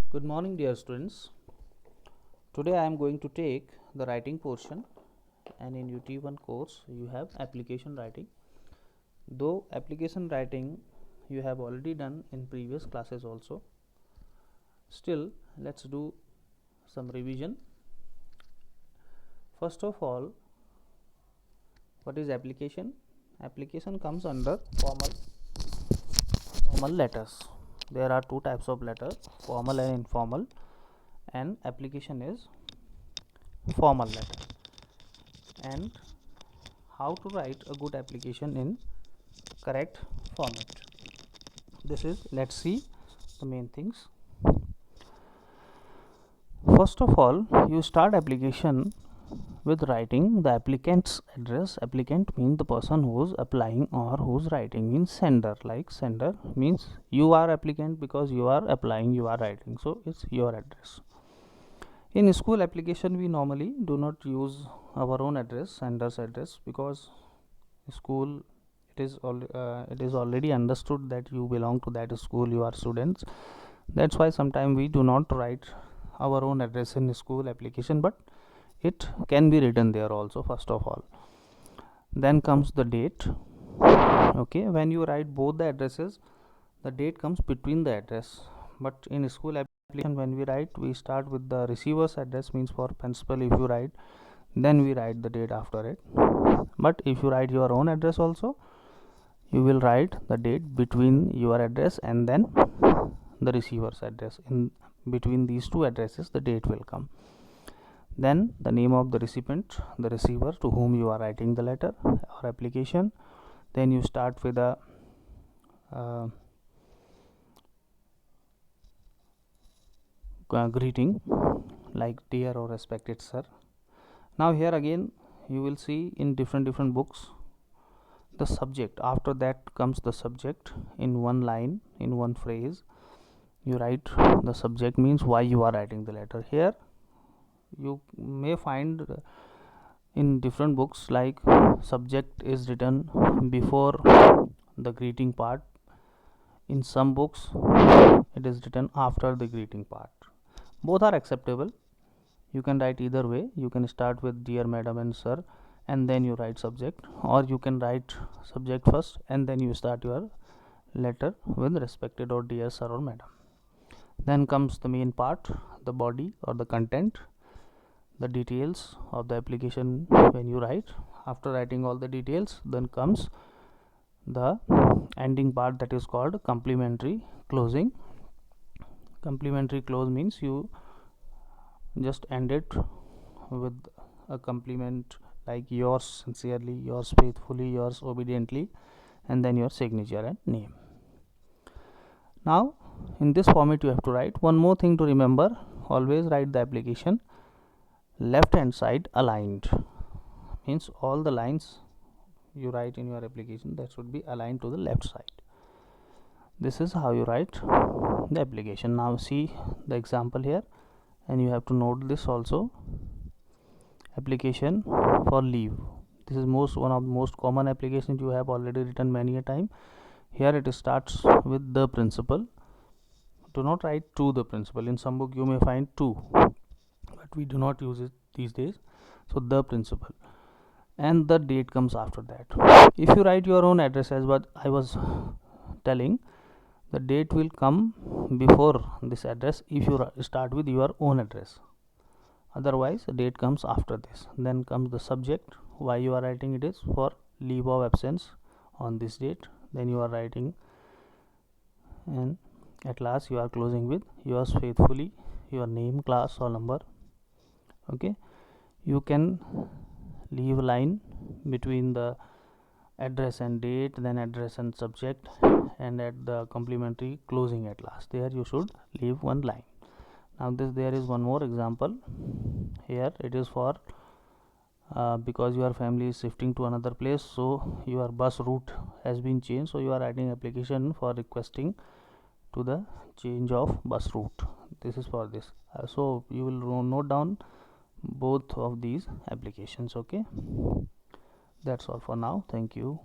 Good morning, dear students. Today I am going to take the writing portion, and in UT1 course you have application writing. Though application writing you have already done in previous classes also, still let's do some revision. First of all, what is application? Application comes under formal letters. There are two types of letters, formal and informal, and application is formal letter. And how to write a good application in correct format. Let's see the main things. First of all, you start application with writing the applicant's address. Applicant means the person who's applying, or who's writing means sender. Like sender means you are applicant because you are applying, you are writing, so it's your address. In school application we normally do not use our own address, sender's address, because school it is already understood that you belong to that school, you are students. That's why sometimes we do not write our own address in school application, but it can be written there also. First of all, then comes the date. Okay, when you write both the addresses, the date comes between the address. But in school application, when we write, we start with the receiver's address, means for principal if you write, then we write the date after it. But if you write your own address also, you will write the date between your address and then the receiver's address. In between these two addresses the date will come. Then the name of the recipient, the receiver to whom you are writing the letter or application. Then you start with a greeting like dear or respected sir. Now here again you will see in different books the subject. After that comes the subject in one line, in one phrase. You write the subject, means why you are writing the letter. Here you may find in different books like subject is written before the greeting part. In some books it is written after the greeting part. Both are acceptable. You can write either way. You can start with dear madam and sir and then you write subject, or you can write subject first and then you start your letter with respected or dear sir or madam. Then comes the main part, the body or the content, the details of the application when you write. After writing all the details, then comes the ending part, that is called complimentary closing. Complimentary close means you just end it with a compliment like yours sincerely, yours faithfully, yours obediently, and then your signature and name. Now in this format you have to write. One more thing to remember, always write the application left hand side aligned, means all the lines you write in your application, that should be aligned to the left side. This is how you write the application. Now see the example here, and you have to note this also. Application for leave. This is one of the most common applications you have already written many a time. Here it starts with the principal. Do not write to the principal. In some book you may find to, but we do not use it these days. So the principal, and the date comes after that. If you write your own address, as what I was telling, the date will come before this address if you start with your own address. Otherwise the date comes after this. Then comes the subject, why you are writing it is for leave of absence on this date. Then you are writing, and at last you are closing with yours faithfully, your name, class or number. Okay, you can leave a line between the address and date, then address and subject, and at the complimentary closing at last, there you should leave one line. Now there is one more example. Here it is for because your family is shifting to another place, so your bus route has been changed, so you are writing application for requesting to the change of bus route. This is for this. So you will note down both of these applications. Okay, that's all for now. Thank you.